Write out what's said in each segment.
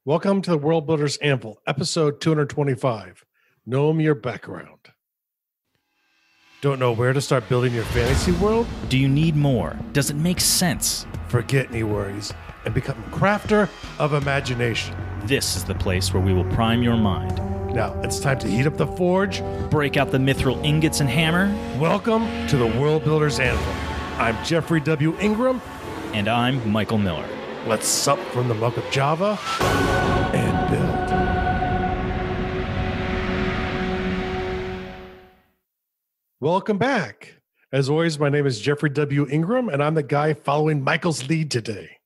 Welcome to the World Builders Anvil, episode 225. Gnome your background. Don't know where to start building your fantasy world? Do you need more? Does it make sense? Forget any worries and become a crafter of imagination. This is the place where we will prime your mind. Now, it's time to heat up the forge. Break out the mithril ingots and hammer. Welcome to the World Builders Anvil. I'm Jeffrey W. Ingram. And I'm Michael Miller. Let's sup from the muck of Java and build. Welcome back. As always, my name is Jeffrey W. Ingram, and I'm the guy following Michael's lead today.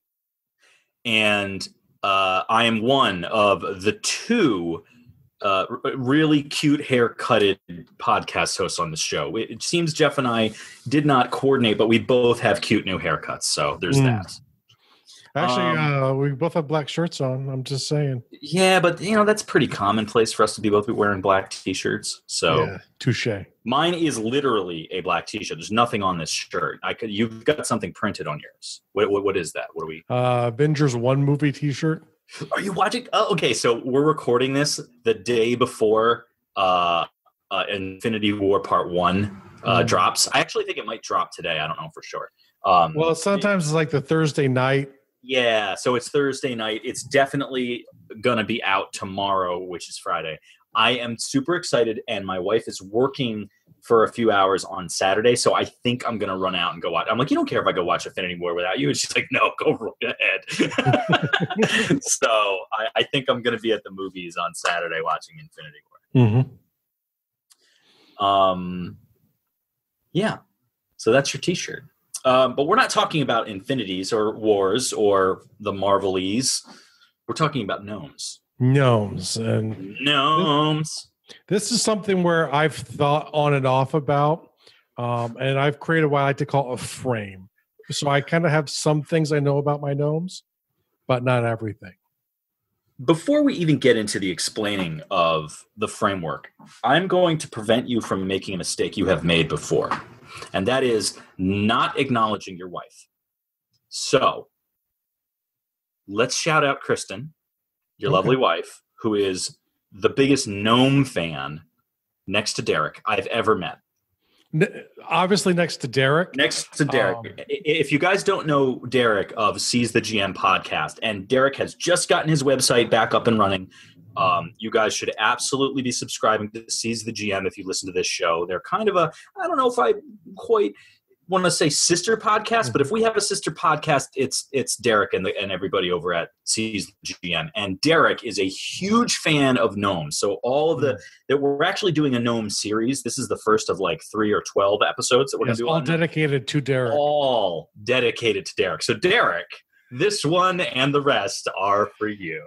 And I am one of the two really cute hair-cutted podcast hosts on the show. It seems Jeff and I did not coordinate, but we both have cute new haircuts, so there's that. Actually, we both have black shirts on. I'm just saying. Yeah, but that's pretty commonplace for us to be both wearing black T-shirts. So, yeah, touche. Mine is literally a black T-shirt. There's nothing on this shirt. You've got something printed on yours. What is that? What are we? Avengers 1 movie T-shirt. Are you watching? Oh, okay, so we're recording this the day before Infinity War Part 1 drops. I actually think it might drop today. I don't know for sure. Well, sometimes it's like the Thursday night. Yeah, so it's Thursday night. It's definitely going to be out tomorrow, which is Friday. I am super excited, and my wife is working for a few hours on Saturday, so I think I'm going to run out and go watch. I'm like, you don't care if I go watch Infinity War without you? And she's like, no, go right ahead. So I think I'm going to be at the movies on Saturday watching Infinity War. Mm-hmm. Yeah, so that's your T-shirt. But we're not talking about infinities or wars or the Marvelese. We're talking about gnomes. Gnomes. This is something where I've thought on and off about, and I've created what I like to call a frame. So I kind of have some things I know about my gnomes, but not everything. Before we even get into the explaining of the framework, I'm going to prevent you from making a mistake you have made before. And that is not acknowledging your wife. So let's shout out Kristen, your lovely wife, who is the biggest gnome fan next to Derek I've ever met. Obviously next to Derek. Next to Derek. If you guys don't know Derek of Seize the GM podcast, and Derek has just gotten his website back up and running, you guys should absolutely be subscribing to Seize the GM if you listen to this show. They're kind of I don't know if I quite want to say sister podcast, but if we have a sister podcast, it's Derek and everybody over at Seize the GM. And Derek is a huge fan of gnomes. So all of we're actually doing a gnome series. This is the first of like 3 or 12 episodes that we're going to do. All dedicated to Derek. All dedicated to Derek. So Derek, this one and the rest are for you.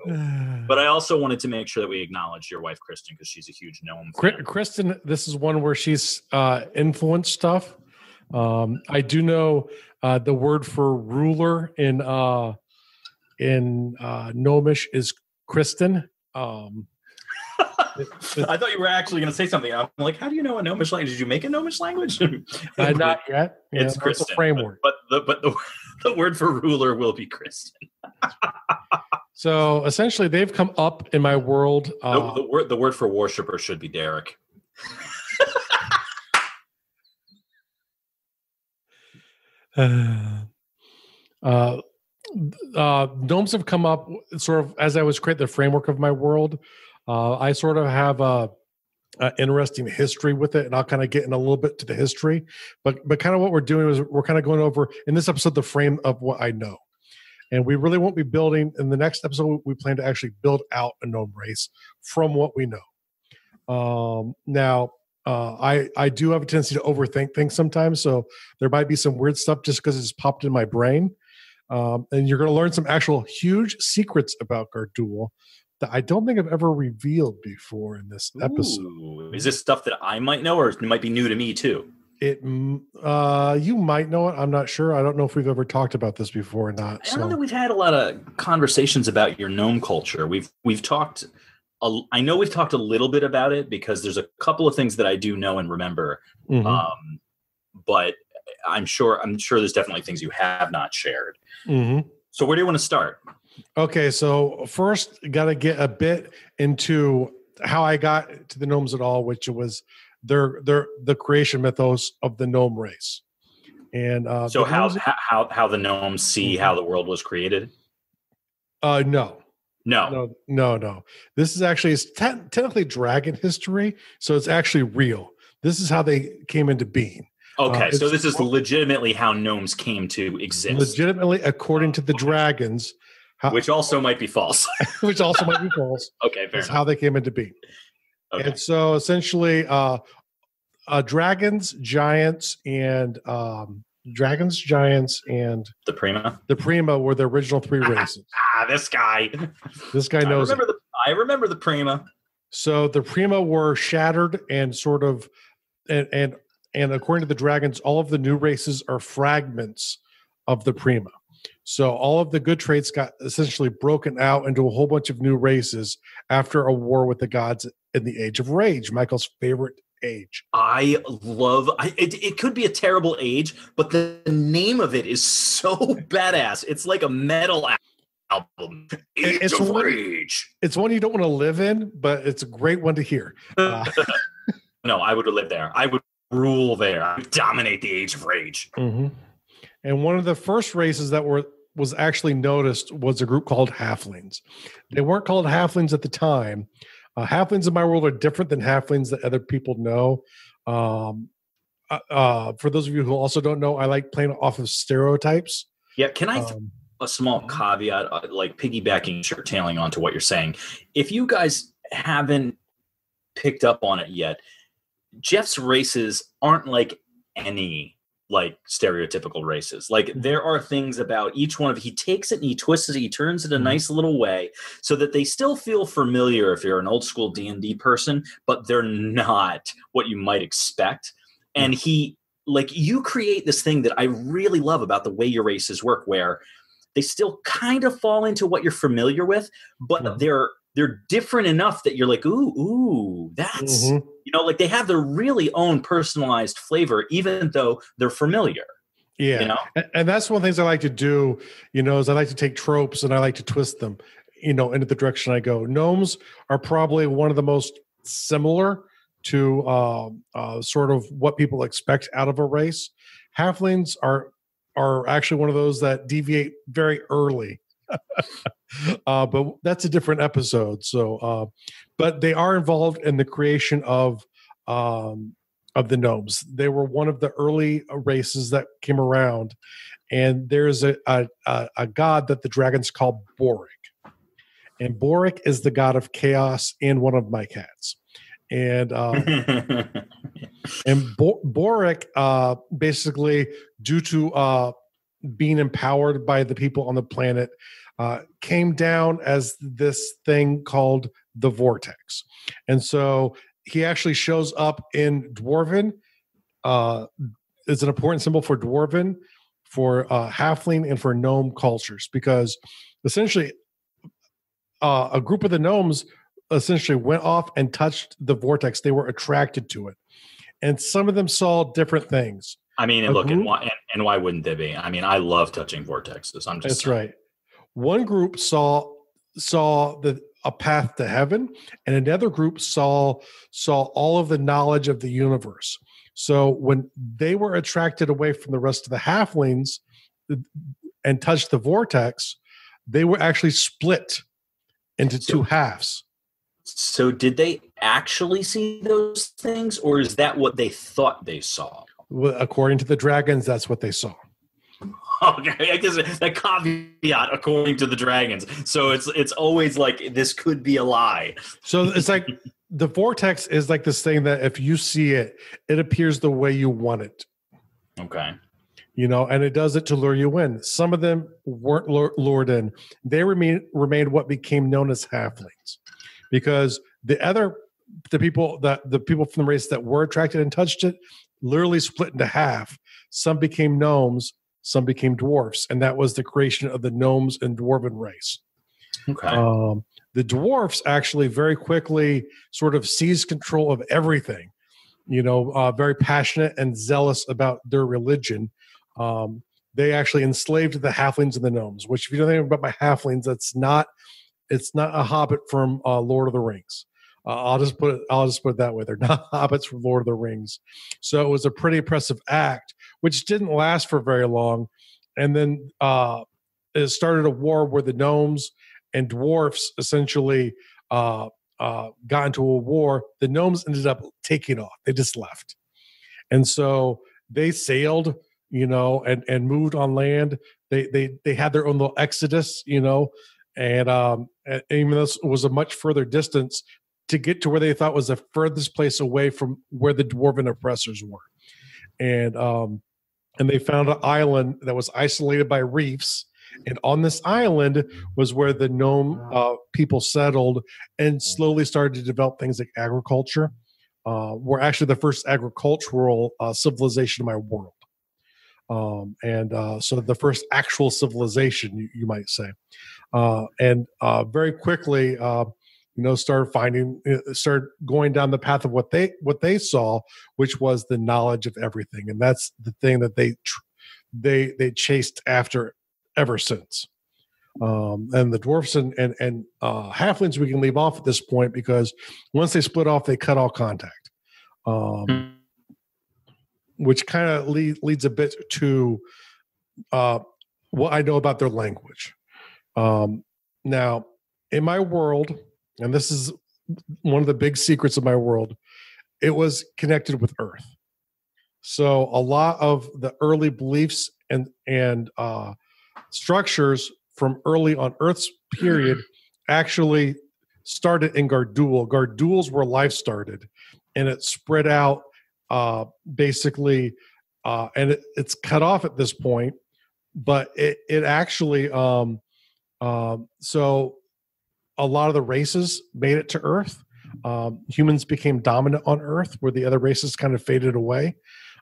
But I also wanted to make sure that we acknowledge your wife, Kristen, because she's a huge gnome fan. Kristen, this is one where she's influenced stuff. I do know the word for ruler in Gnomish is Kristen. I thought you were actually going to say something. I'm like, how do you know a Gnomish language? Did you make a Gnomish language? Not yet. It's Kristen. A framework. But the word for ruler will be Kristen. So essentially, they've come up in my world. The word for worshiper should be Derek. Gnomes have come up sort of as I was creating the framework of my world. I sort of have a interesting history with it, and I'll kind of get in a little bit to the history. But kind of what we're doing is we're kind of going over in this episode the frame of what I know, and we really won't be building. In the next episode, we plan to actually build out a gnome race from what we know. Now. I do have a tendency to overthink things sometimes, so there might be some weird stuff just because it's popped in my brain. And you're going to learn some actual huge secrets about Gardul that I don't think I've ever revealed before in this episode. Ooh, is this stuff that I might know, or it might be new to me too? You might know it. I'm not sure. I don't know if we've ever talked about this before or not. I don't know. We've had a lot of conversations about your gnome culture. We've talked. I know we've talked a little bit about it because there's a couple of things that I do know and remember. Mm-hmm. But I'm sure there's definitely things you have not shared. Mm-hmm. So where do you want to start? Okay, so first, got to get a bit into how I got to the gnomes at all, which was the creation mythos of the gnome race. And So the gnomes, how the gnomes see how the world was created? no. No. No. This is actually it's technically dragon history, so it's actually real. This is how they came into being. Okay, so this is legitimately how gnomes came to exist. Legitimately, according to the dragons, which also might be false. Which also might be false. Okay, fair enough. How they came into being. Okay. And so essentially, dragons, giants, and the Prima. The Prima were the original three races. This guy. This guy knows. I remember the Prima. So the Prima were shattered and sort of, and according to the dragons, all of the new races are fragments of the Prima. So all of the good traits got essentially broken out into a whole bunch of new races after a war with the gods in the Age of Rage, Michael's favorite age. I love it could be a terrible age, but the name of it is so badass. It's like a metal album. Age of Rage. It's one you don't want to live in, but it's a great one to hear. No, I would live there. I would rule there. I would dominate the Age of Rage. Mm-hmm. And one of the first races that was actually noticed was a group called halflings. They weren't called halflings at the time. Halflings in my world are different than halflings that other people know. For those of you who also don't know, I like playing off of stereotypes. Yeah, can I a small caveat, like piggybacking, tailing onto what you're saying? If you guys haven't picked up on it yet, Jeff's races aren't like any like stereotypical races. Like there are things about each one of he takes it and he twists it, he turns it a nice little way so that they still feel familiar if you're an old school D&D person, but they're not what you might expect. And he like you create this thing that I really love about the way your races work, where they still kind of fall into what you're familiar with, but they're different enough that you're like, ooh, that's you know, like they have their really own personalized flavor, even though they're familiar. Yeah. You know? And that's one of the things I like to do, you know, is I like to take tropes and I like to twist them, you know, into the direction I go. Gnomes are probably one of the most similar to sort of what people expect out of a race. Halflings are actually one of those that deviate very early. But that's a different episode. So, but they are involved in the creation of the gnomes. They were one of the early races that came around, and there's a god that the dragons call Boric, and Boric is the god of chaos and one of my cats. And Boric basically, due to being empowered by the people on the planet, came down as this thing called the Vortex. And so he actually shows up in Dwarven. It's an important symbol for Dwarven, for Halfling, and for Gnome cultures, because essentially a group of the Gnomes essentially went off and touched the Vortex. They were attracted to it. And some of them saw different things. I mean, and look, and why wouldn't they be? I mean, I love touching vortexes. That's saying. Right. One group saw a path to heaven, and another group saw all of the knowledge of the universe. So when they were attracted away from the rest of the halflings and touched the vortex, they were actually split into two halves. So did they actually see those things, or is that what they thought they saw? Well, according to the dragons, that's what they saw. Okay, I guess that caveat, according to the dragons. So it's always like this could be a lie. So it's like the vortex is like this thing that if you see it, it appears the way you want it. Okay. You know, and it does it to lure you in. Some of them weren't lured in. They remained what became known as halflings, because the people from the race that were attracted and touched it literally split into half. Some became gnomes, some became dwarfs, and that was the creation of the gnomes and dwarven race. Okay. The dwarfs actually very quickly sort of seized control of everything. You know, very passionate and zealous about their religion. they actually enslaved the halflings and the gnomes. Which, if you know anything about my halflings, it's not a hobbit from Lord of the Rings. I'll just put it that way. They're not hobbits from Lord of the Rings. So it was a pretty oppressive act, which didn't last for very long. And then it started a war where the gnomes and dwarfs essentially got into a war. The gnomes ended up taking off. They just left. And so they sailed, and moved on land. They had their own little exodus, and even though it was a much further distance to get to where they thought was the furthest place away from where the dwarven oppressors were. And they found an island that was isolated by reefs. And on this island was where the gnome people settled and slowly started to develop things like agriculture. We're actually the first agricultural civilization in my world. So the first actual civilization, you might say. And very quickly, started going down the path of what they saw, which was the knowledge of everything. And that's the thing that they chased after ever since. And the dwarfs and halflings we can leave off at this point, because once they split off, they cut all contact, which kind of leads a bit to what I know about their language. Now, in my world, and this is one of the big secrets of my world, it was connected with Earth. So a lot of the early beliefs and structures from early on Earth's period actually started in Gardul. Gardul's where life started, and it spread out basically, and it's cut off at this point. But it actually, so a lot of the races made it to Earth. Humans became dominant on Earth, where the other races kind of faded away.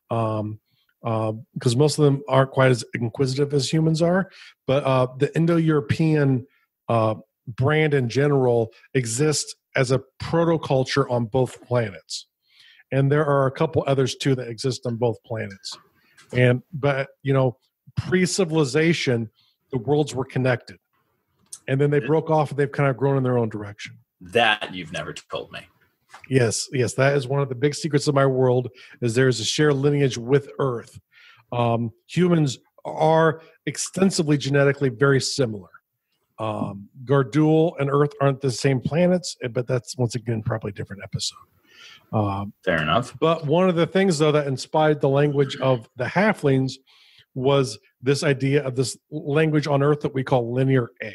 Because most of them aren't quite as inquisitive as humans are. But the Indo-European brand in general exists as a protoculture on both planets. And there are a couple others too that exist on both planets. But pre-civilization, the worlds were connected. And then they broke off and they've kind of grown in their own direction. That you've never told me. Yes, that is one of the big secrets of my world, is there's a shared lineage with Earth. Humans are extensively genetically very similar. Gardul and Earth aren't the same planets, but that's, once again, probably a different episode. Fair enough. But one of the things, though, that inspired the language of the halflings was this idea of this language on Earth that we call Linear A.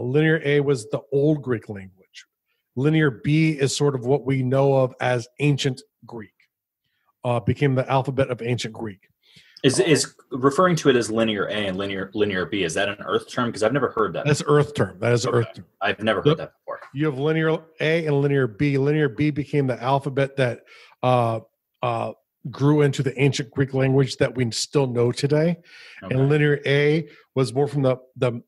Linear A was the old Greek language. Linear B is sort of what we know of as ancient Greek. Became the alphabet of ancient Greek. Is referring to it as Linear A and Linear B, is that an Earth term? Because I've never heard that. That's Earth term. That is Earth term. I've never heard that before. You have Linear A and Linear B. Linear B became the alphabet that grew into the ancient Greek language that we still know today. Okay. And Linear A was more from the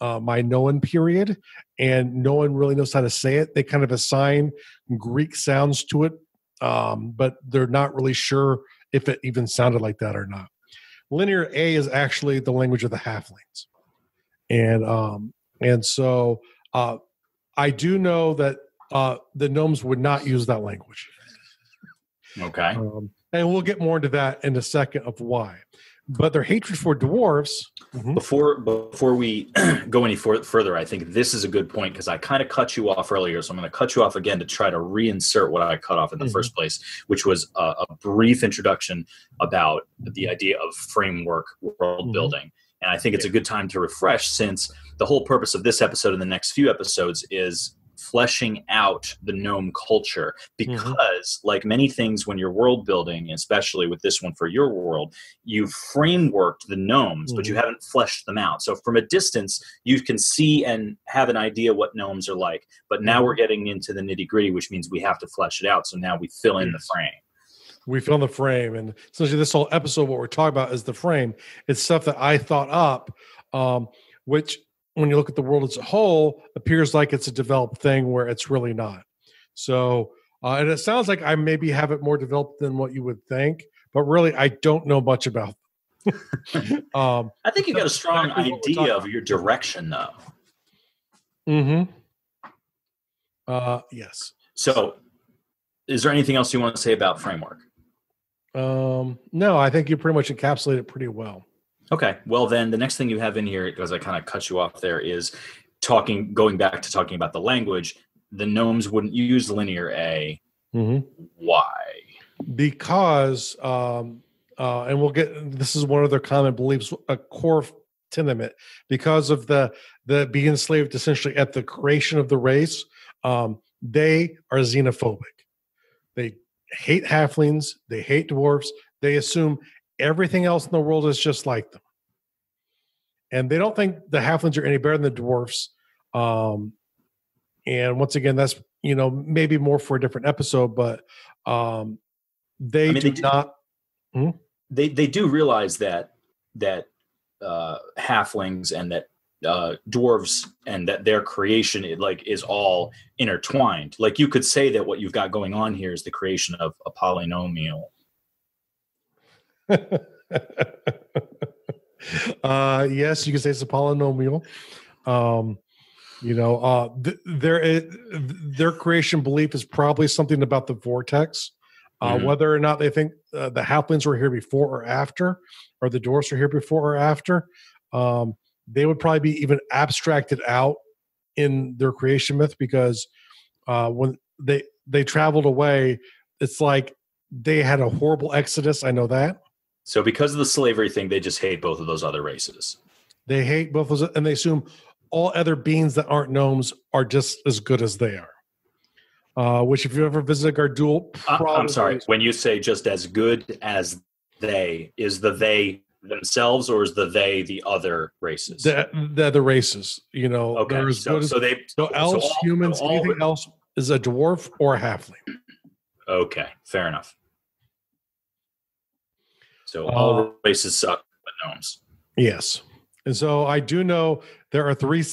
Minoan period, and no one really knows how to say it. They kind of assign Greek sounds to it, but they're not really sure if it even sounded like that or not. Linear A is actually the language of the halflings. And so I do know that the gnomes would not use that language. Okay. And we'll get more into that in a second of why. But their hatred for dwarves. Mm-hmm. Before we go any further, I think this is a good point, because I kind of cut you off earlier, so I'm going to cut you off again to try to reinsert what I cut off in the first place, which was a brief introduction about the idea of framework world building. And I think it's a good time to refresh, since the whole purpose of this episode and the next few episodes is fleshing out the gnome culture, because like many things when you're world building, especially with this one for your world, you've frameworked the gnomes, but you haven't fleshed them out. So from a distance, you can see and have an idea what gnomes are like, but now we're getting into the nitty gritty, which means we have to flesh it out. So now we fill in the frame. We fill in the frame. And essentially this whole episode, what we're talking about is the frame. It's stuff that I thought up, which, when you look at the world as a whole, appears like it's a developed thing where it's really not. So, and it sounds like I maybe have it more developed than what you would think, but really I don't know much about I think you got a strong idea of your direction, though. Mm-hmm. Yes. So, is there anything else you want to say about framework? No, I think you pretty much encapsulate it pretty well. Okay. Well, then the next thing you have in here, because I kind of cut you off there, is going back to talking about the language. The gnomes wouldn't use linear A. Mm-hmm. Why? Because, and this is one of their common beliefs, a core tenement, because of the being enslaved essentially at the creation of the race, they are xenophobic. They hate halflings. They hate dwarfs. They assume everything else in the world is just like them. And they don't think the halflings are any better than the dwarfs. And once again, that's, maybe more for a different episode, but they do not. They do realize that halflings and that dwarves and that their creation is all intertwined. Like, you could say that what you've got going on here is the creation of a polynomial. Yes, you can say it's a polynomial. Their creation belief is probably something about the vortex. Whether or not they think the halflings were here before or after, or the dwarfs were here before or after, they would probably be even abstracted out in their creation myth, because when they traveled away, it's like they had a horrible exodus. I know that. So because of the slavery thing, they just hate both of those other races. They hate both of those, and they assume all other beings that aren't gnomes are just as good as they are. Which, if you ever visit Gardul, I'm sorry. When you say just as good as they, is the they themselves, or is the they the other races? The other races. Okay. Elves, humans, anything else is a dwarf or a halfling. Okay, fair enough. So all races suck but gnomes. Yes. And so I do know there are 3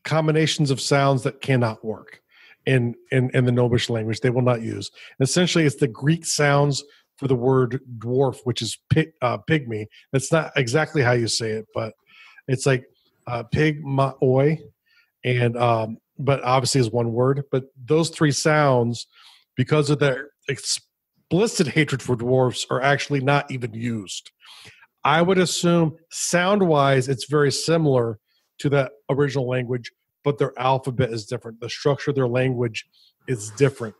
combinations of sounds that cannot work in the Gnomish language. They will not use. And essentially, it's the Greek sounds for the word dwarf, which is pygmy. That's not exactly how you say it, but it's like pygmoi, and but obviously is one word. But those 3 sounds, because of their explicit hatred for dwarfs, are actually not even used. I would assume sound-wise it's very similar to that original language, but their alphabet is different. The structure of their language is different.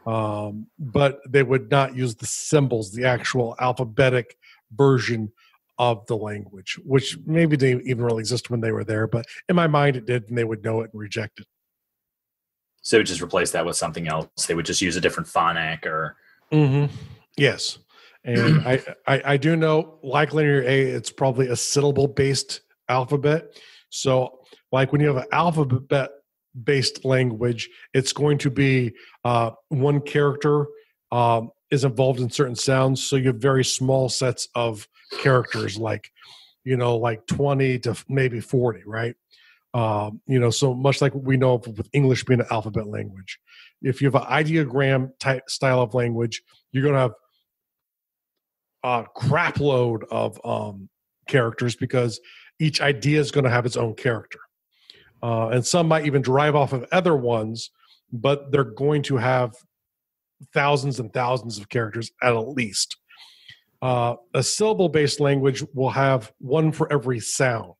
But they would not use the symbols, the actual alphabetic version of the language, which maybe didn't even really exist when they were there. But in my mind, it did, and they would know it and reject it. So they would just replace that with something else. They would just use a different phonic or... Mm-hmm. Yes. And I do know, like linear A, it's probably a syllable-based alphabet. So like when you have an alphabet-based language, it's going to be one character is involved in certain sounds. So you have very small sets of characters, like 20 to maybe 40, right? So much like we know with English being an alphabet language. If you have an ideogram type style of language, you're going to have a crap load of characters, because each idea is going to have its own character. And some might even derive off of other ones, but they're going to have thousands and thousands of characters at least. A syllable-based language will have one for every sound.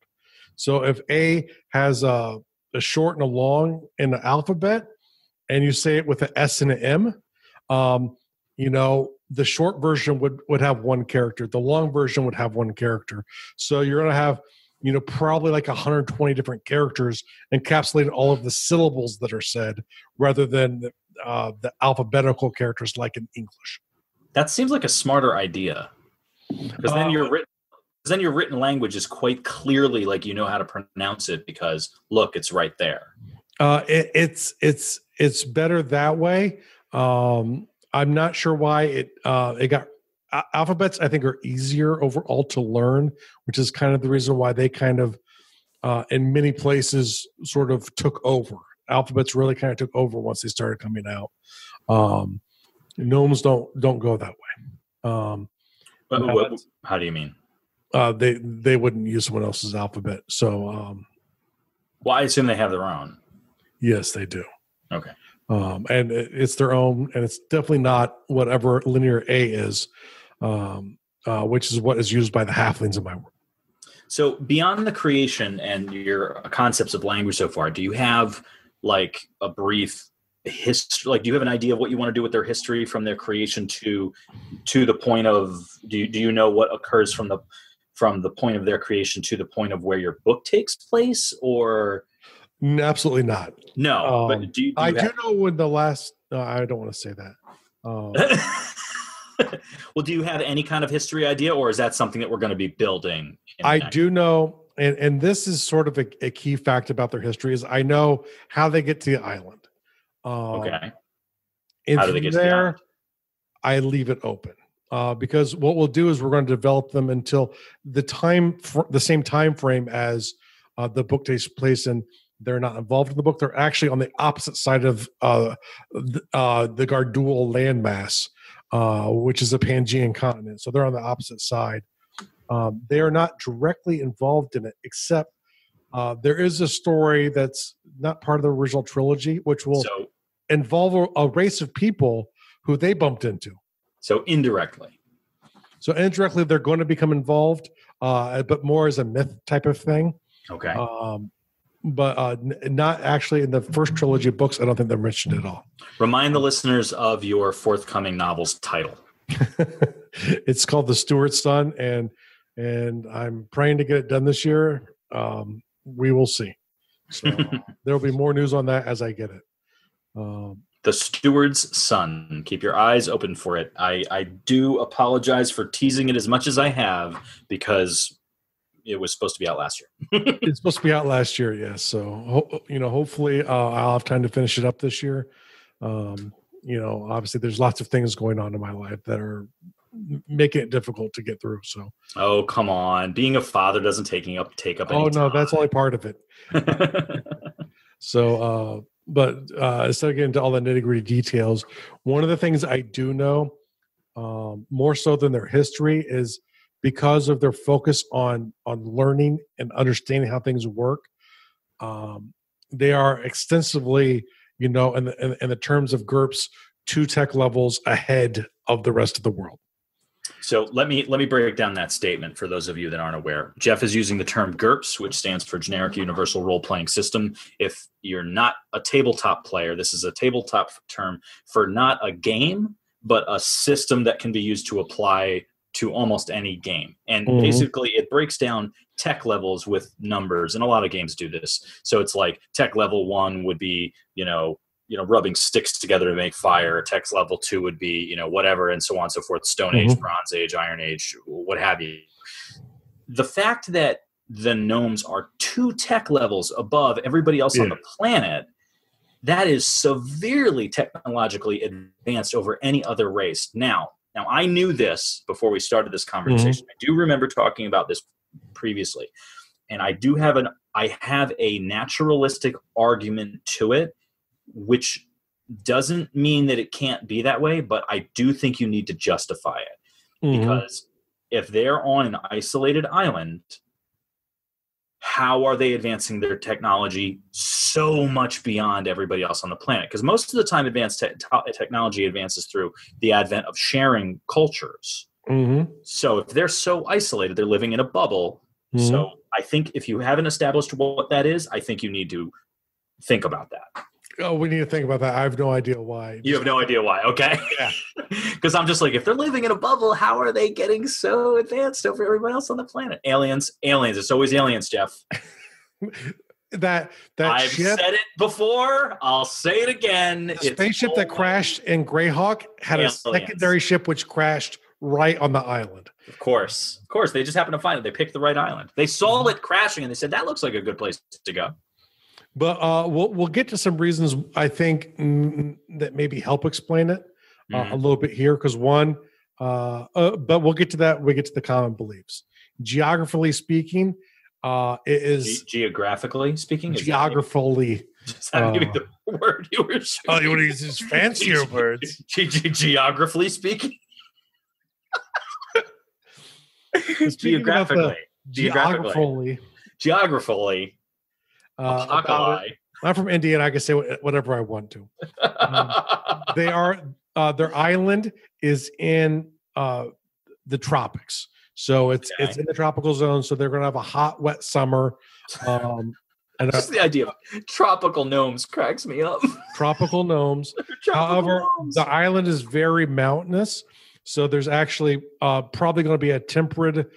So if A has a short and a long in the alphabet, and you say it with an S and an M, the short version would have one character. The long version would have one character. So you're going to have, probably like 120 different characters encapsulating all of the syllables that are said, rather than the alphabetical characters like in English. That seems like a smarter idea, because then your written language is quite clearly like you know how to pronounce it, because look, it's right there. It's better that way. I'm not sure why it got alphabets. I think are easier overall to learn, which is kind of the reason why they kind of in many places sort of took over. Alphabets really kind of took over once they started coming out. Gnomes don't go that way. How do you mean? they wouldn't use someone else's alphabet. So, well, I assume they have their own. Yes, they do. Okay. And it's their own, and it's definitely not whatever linear A is, which is what is used by the halflings in my world. So beyond the creation and your concepts of language so far, do you have like a brief history? Like, do you have an idea of what you want to do with their history from their creation to the point of? Do you know what occurs from the point of their creation to the point of where your book takes place, or? Absolutely not. No, but I do know when the last. I don't want to say that. Well, do you have any kind of history idea, or is that something that we're going to be building? I do know, and this is sort of a key fact about their history is I know how they get to the island. Okay. How do they get to the island? I leave it open because what we'll do is we're going to develop them until the same time frame as the book takes place in. They're not involved in the book. They're actually on the opposite side of the Gardul landmass, which is a Pangean continent. So they're on the opposite side. They are not directly involved in it, except there is a story that's not part of the original trilogy, which will involve a race of people who they bumped into. So indirectly. So indirectly, they're going to become involved, but more as a myth type of thing. Okay. But not actually in the first trilogy of books. I don't think they're mentioned at all. Remind the listeners of your forthcoming novel's title. It's called The Steward's Son, and I'm praying to get it done this year. We will see. So there will be more news on that as I get it. The Steward's Son. Keep your eyes open for it. I do apologize for teasing it as much as I have because it was supposed to be out last year. It's supposed to be out last year, yes. So, hopefully I'll have time to finish it up this year. Obviously there's lots of things going on in my life that are making it difficult to get through. So, oh, come on. Being a father doesn't take up any time. That's only part of it. So, but instead of getting into all the nitty-gritty details, one of the things I do know, more so than their history, is because of their focus on learning and understanding how things work. They are extensively, in the terms of GURPS, 2 tech levels ahead of the rest of the world. So let me break down that statement for those of you that aren't aware. Jeff is using the term GURPS, which stands for Generic Universal Role-Playing System. If you're not a tabletop player, this is a tabletop term for not a game, but a system that can be used to apply to almost any game. And basically it breaks down tech levels with numbers, and a lot of games do this. So it's like tech level 1 would be, rubbing sticks together to make fire. Tech level 2 would be, whatever, and so on and so forth. Stone Age, Bronze Age, Iron Age, what have you. The fact that the gnomes are 2 tech levels above everybody else on the planet, that is severely technologically advanced over any other race. Now, I knew this before we started this conversation. I do remember talking about this previously, and I have a naturalistic argument to it, which doesn't mean that it can't be that way, but I do think you need to justify it. Because if they're on an isolated island, how are they advancing their technology so much beyond everybody else on the planet? Because most of the time advanced technology advances through the advent of sharing cultures. So if they're so isolated, they're living in a bubble. So I think if you haven't established what that is, I think you need to think about that. Oh, we need to think about that. I have no idea why. You have no idea why, okay? Yeah. Because I'm just like, if they're living in a bubble, how are they getting so advanced over everyone else on the planet? Aliens. It's always aliens, Jeff. that I've ship, said it before. I'll say it again. The spaceship that crashed in Greyhawk had aliens. A secondary ship which crashed right on the island. Of course. They just happened to find it. They picked the right island. They saw it crashing and they said, that looks like a good place to go. But we'll get to some reasons, I think, that maybe help explain it a little bit here. Because one, but we'll get to that. We get to the common beliefs. Geographically speaking, it is geographically speaking. Geographically. Just not giving the word you were. You want to use these fancier words? Geographically speaking. Geographically. Geographically. Apocalypse. I'm from Indiana. I can say whatever I want to. Their island is in the tropics. So it's in the tropical zone. So they're going to have a hot, wet summer. And just the idea of tropical gnomes cracks me up. Tropical gnomes. However, the island is very mountainous. So there's actually probably going to be a temperate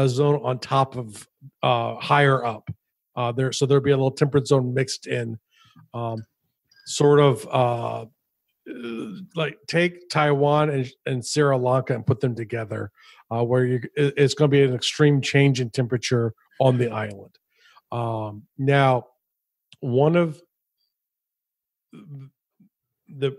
zone on top of higher up. So there'll be a little temperate zone mixed in. Sort of like take Taiwan and Sri Lanka and put them together, where it's going to be an extreme change in temperature on the island. Now, one of the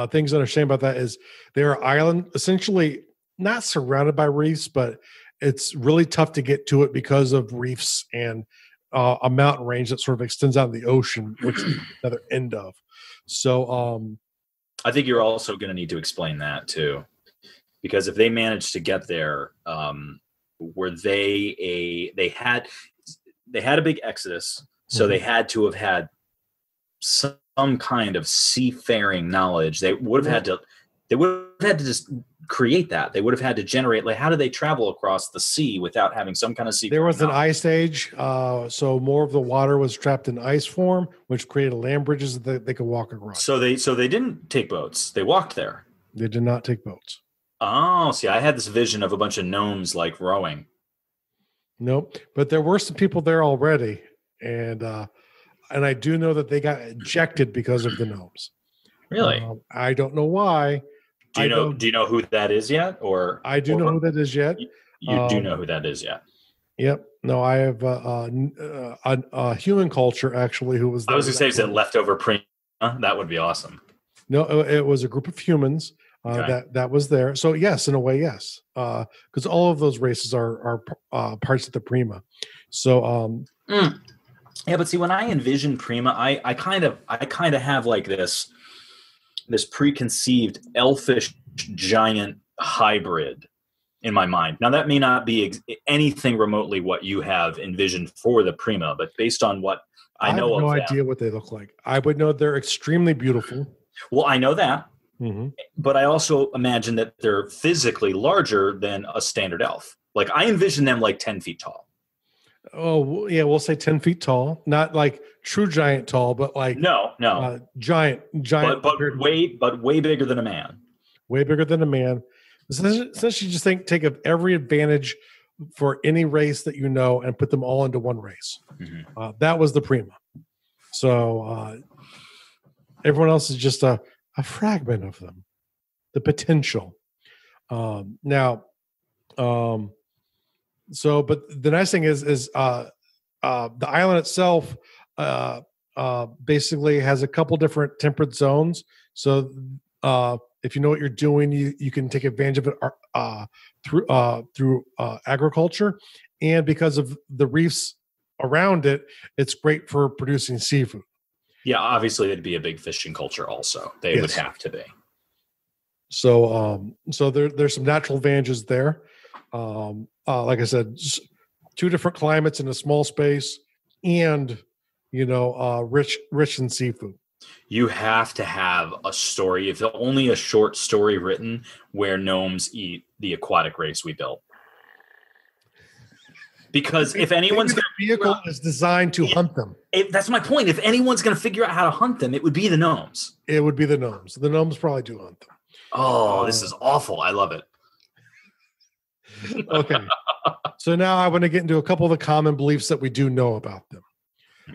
things to understand about that is they're island, essentially not surrounded by reefs, but it's really tough to get to it because of reefs and a mountain range that sort of extends out in the ocean, which is another end of. So, I think you're also going to need to explain that too, because if they managed to get there, were they had a big exodus, so they had to have had some kind of seafaring knowledge. They would have had to just create that. They would have had to generate, like, how do they travel across the sea without having some kind of sea? There was an ice age, so more of the water was trapped in ice form, which created land bridges that they could walk across. So they didn't take boats. They walked there. They did not take boats. Oh, see, I had this vision of a bunch of gnomes like rowing. Nope, but there were some people there already, and I do know that they got ejected because of the gnomes. Really? I don't know why. Do you know who that is yet? Or I do know who that is yet. You do know who that is yet. Yep. No, I have a human culture actually who was there. I was going to say, is it leftover prima? That would be awesome. No, it was a group of humans that was there. So yes, in a way, yes, because all of those races are parts of the prima. So yeah, but see, when I envision prima, I kind of have like this preconceived elfish giant hybrid in my mind. Now, that may not be anything remotely what you have envisioned for the prima, but based on what I know of them. I have no idea what they look like. I would know they're extremely beautiful. Well, I know that, but I also imagine that they're physically larger than a standard elf. Like, I envision them like 10 feet tall. Oh, yeah, we'll say 10 feet tall. Not like true giant tall, but like no, giant, but way bigger than a man. Way bigger than a man. Essentially, just take of every advantage for any race that you know and put them all into one race. That was the prima. So everyone else is just a fragment of them. The potential. So, but the nice thing is the island itself basically has a couple different temperate zones. So, if you know what you're doing, you can take advantage of it through agriculture, and because of the reefs around it, it's great for producing seafood. Yeah, obviously, it'd be a big fishing culture. Also, they would have to be. So, there's some natural advantages there. Like I said, two different climates in a small space, and rich in seafood. You have to have a story, if only a short story written, where gnomes eat the aquatic race we built. Because if anyone's vehicle is designed to hunt them, that's my point. If anyone's going to figure out how to hunt them, it would be the gnomes. It would be the gnomes. The gnomes probably do hunt them. Oh, this is awful. I love it. Okay. So now I want to get into a couple of the common beliefs that we do know about them.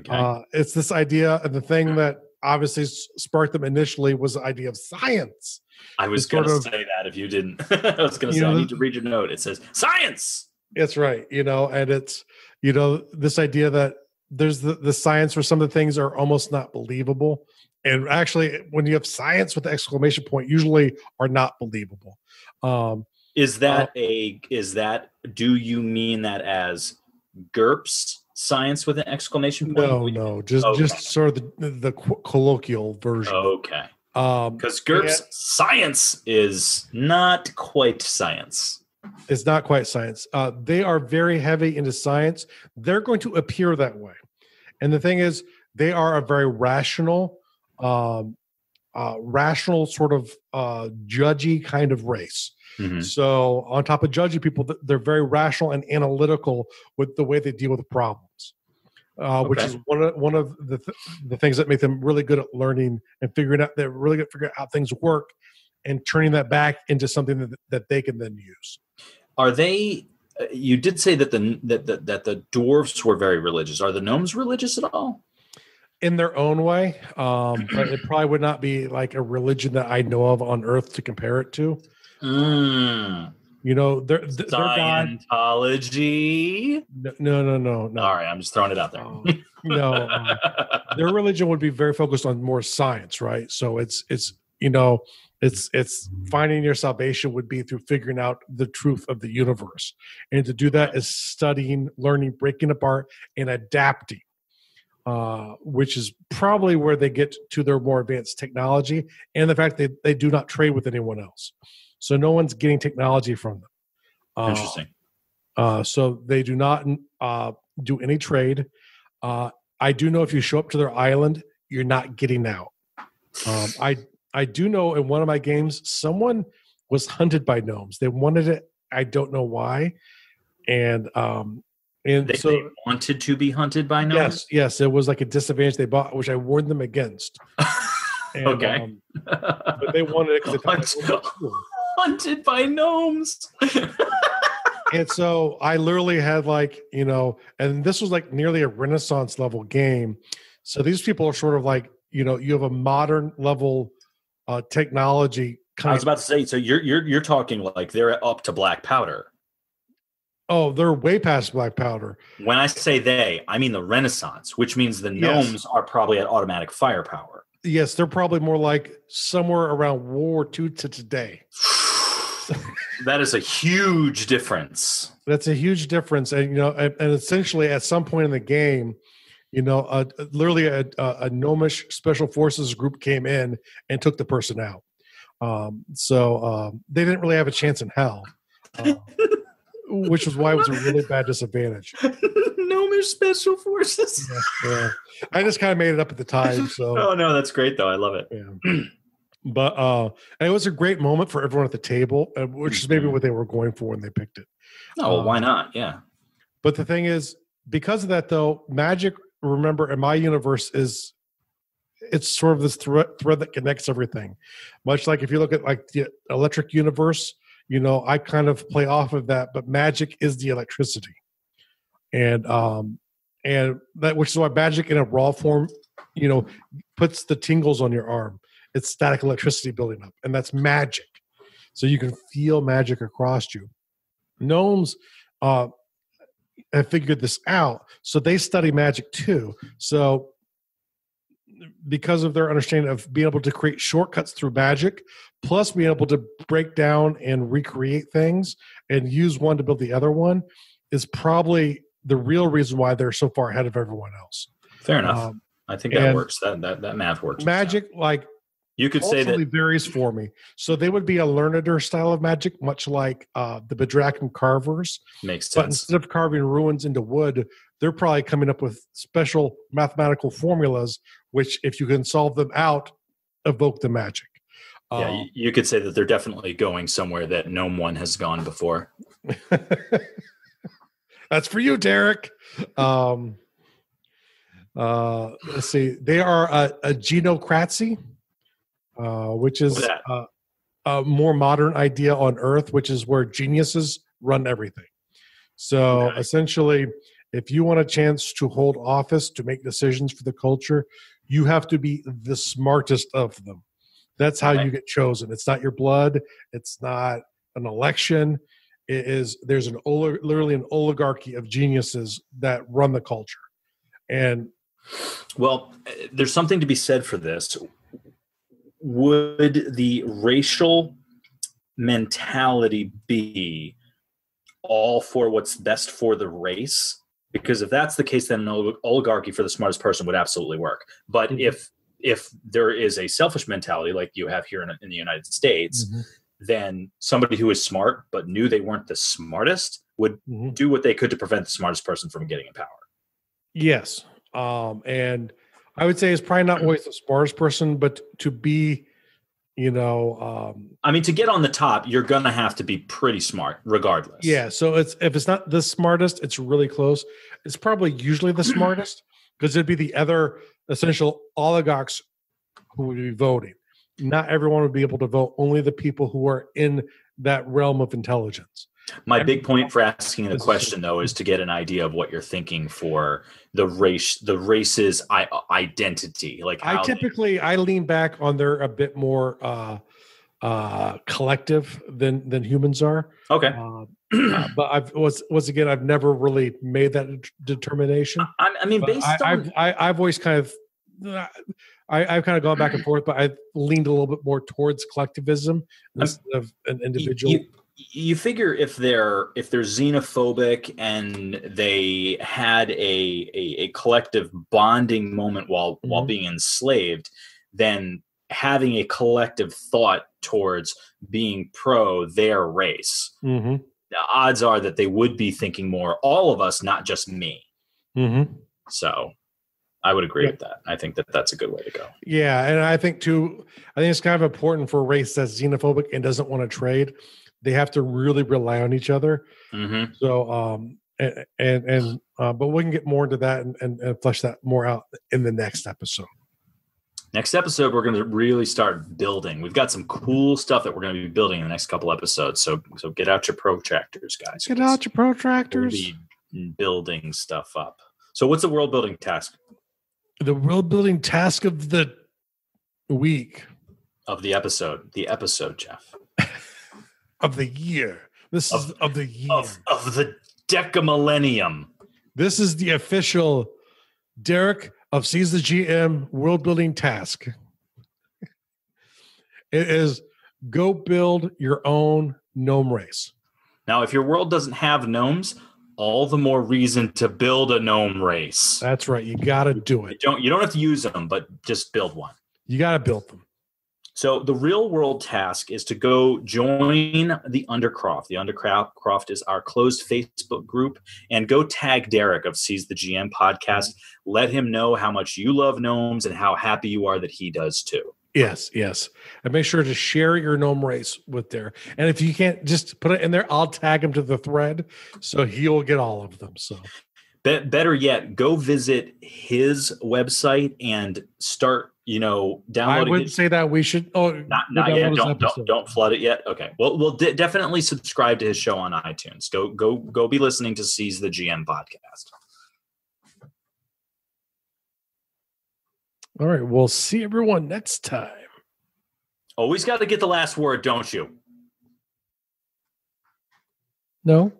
Okay. It's this idea, and the thing that obviously sparked them initially was the idea of science. I was going to say that if you didn't. I was going to say, I need to read your note. It says science. It's right. And it's, this idea that there's the science where some of the things are almost not believable. And actually, when you have science with the exclamation point, usually are not believable. Is that do you mean that as GURPS science with an exclamation point? No, just sort of the colloquial version. Okay. Because GURPS science is not quite science. It's not quite science. They are very heavy into science. They're going to appear that way. And the thing is, they are a very rational, sort of judgy kind of race. Mm-hmm. So on top of judgy people, they're very rational and analytical with the way they deal with problems, which is one of the things that make them really good at learning and figuring out. They're really good at figuring out how things work and turning that back into something that they can then use. Are they? You did say that the dwarves were very religious. Are the gnomes religious at all? In their own way, but it probably would not be like a religion that I know of on Earth to compare it to. You know, their Scientology. No. All right, I'm just throwing it out there. Their religion would be very focused on more science, right? So it's finding your salvation would be through figuring out the truth of the universe, and to do that is studying, learning, breaking apart, and adapting. Which is probably where they get to their more advanced technology, and the fact that they do not trade with anyone else. So no one's getting technology from them. Interesting. So they do not do any trade. I do know if you show up to their island, you're not getting out. I do know in one of my games, someone was hunted by gnomes. They wanted it. I don't know why. And they wanted to be hunted by gnomes? Yes. It was like a disadvantage they bought, which I warned them against. And, okay. But they wanted it because they thought hunted by gnomes. And so I literally had and this was like nearly a Renaissance level game. So these people are sort of like, you have a modern level technology. I was about to say, so you're talking like they're up to black powder. Oh, they're way past black powder. When I say they, I mean the Renaissance, which means the gnomes are probably at automatic firepower. Yes, they're probably more like somewhere around World War II to today. That is a huge difference. That's a huge difference. And, and essentially at some point in the game, literally a gnomish special forces group came in and took the person out. So they didn't really have a chance in hell. Which was why it was a really bad disadvantage. Gnomish special forces. Yeah. I just kind of made it up at the time. So. Oh no, that's great though. I love it. Yeah. But and it was a great moment for everyone at the table, which is maybe what they were going for when they picked it. Oh, well, why not? Yeah. But the thing is, because of that though, magic, remember, in my universe it's sort of this thread that connects everything. Much like if you look at like the electric universe, I kind of play off of that, but magic is the electricity. And that, which is why magic in a raw form, puts the tingles on your arm. It's static electricity building up, and that's magic. So you can feel magic across you. Gnomes have figured this out, so they study magic too. So because of their understanding of being able to create shortcuts through magic, plus being able to break down and recreate things and use one to build the other one, is probably the real reason why they're so far ahead of everyone else. Fair enough. I think that works. That math works. Magic, like, you could say that varies for me. So they would be a learneder style of magic, much like the Bedraken carvers. Makes sense. But instead of carving ruins into wood, they're probably coming up with special mathematical formulas, which, if you can solve them out, evoke the magic. Yeah, you could say that they're definitely going somewhere that Gnome 1 has gone before. That's for you, Derek. Let's see. They are a Geniocracy, which is a more modern idea on Earth, which is where geniuses run everything. So essentially, if you want a chance to hold office, to make decisions for the culture, you have to be the smartest of them. That's how you get chosen. It's not your blood. It's not an election. It is. There's literally an oligarchy of geniuses that run the culture. And well, there's something to be said for this. Would the racial mentality be all for what's best for the race? Because if that's the case, then an oligarchy for the smartest person would absolutely work. But if there is a selfish mentality like you have here in the United States, then somebody who is smart but knew they weren't the smartest would do what they could to prevent the smartest person from getting in power. Yes. And I would say it's probably not always the smartest person, but to be, to get on the top, you're going to have to be pretty smart regardless. Yeah. So if it's not the smartest, it's really close. It's probably usually the smartest because it'd be the other essential oligarchs who would be voting. Not everyone would be able to vote, only the people who are in that realm of intelligence. My big point for asking the question, though, is to get an idea of what you're thinking for the race's identity. Like, I lean back on they're a bit more collective than humans are. Okay, but I've never really made that determination. I've always kind of. I've kind of gone back and forth, but I've leaned a little bit more towards collectivism instead of an individual. You figure if they're xenophobic and they had a collective bonding moment while being enslaved, then having a collective thought towards being pro their race, the odds are that they would be thinking more all of us, not just me. So I would agree with that. I think that that's a good way to go. Yeah, and I think it's kind of important for a race that's xenophobic and doesn't want to trade. They have to really rely on each other. So, but we can get more into that and flesh that more out in the next episode. Next episode, we're going to really start building. We've got some cool stuff that we're going to be building in the next couple episodes. So get out your protractors, guys. Get out your protractors. We'll be building stuff up. So what's the world building task? The world building task of the week. Of the episode. The episode, Jeff. Of the year. This is of the year. Of the decamillennium. This is the official Derek of Seize the GM world building task. It is go build your own gnome race. Now, if your world doesn't have gnomes, all the more reason to build a gnome race. That's right. You got to do it. You don't have to use them, but just build one. You got to build them. So the real world task is to go join the Undercroft. The Undercroft is our closed Facebook group, and go tag Derek of Seize the GM podcast. Let him know how much you love gnomes and how happy you are that he does too. Yes. And make sure to share your gnome race with there. And if you can't, just put it in there. I'll tag him to the thread so he'll get all of them. So better yet, go visit his website and start downloading. I wouldn't say that we should. Oh, not yet. Don't flood it yet. Okay. Well, we'll definitely subscribe to his show on iTunes. Go be listening to Seize the GM podcast. All right. We'll see everyone next time. Always got to get the last word, don't you? No.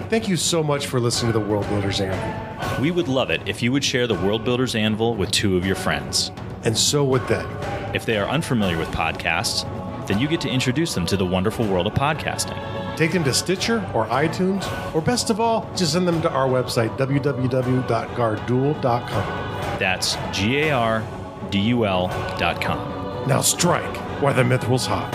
Thank you so much for listening to the World Builders Anvil. We would love it if you would share the Worldbuilders Anvil with 2 of your friends. And so would they. If they are unfamiliar with podcasts, then you get to introduce them to the wonderful world of podcasting. Take them to Stitcher or iTunes, or best of all, just send them to our website, www.gardul.com. That's GARDUL.com. Now strike while the mithril's hot.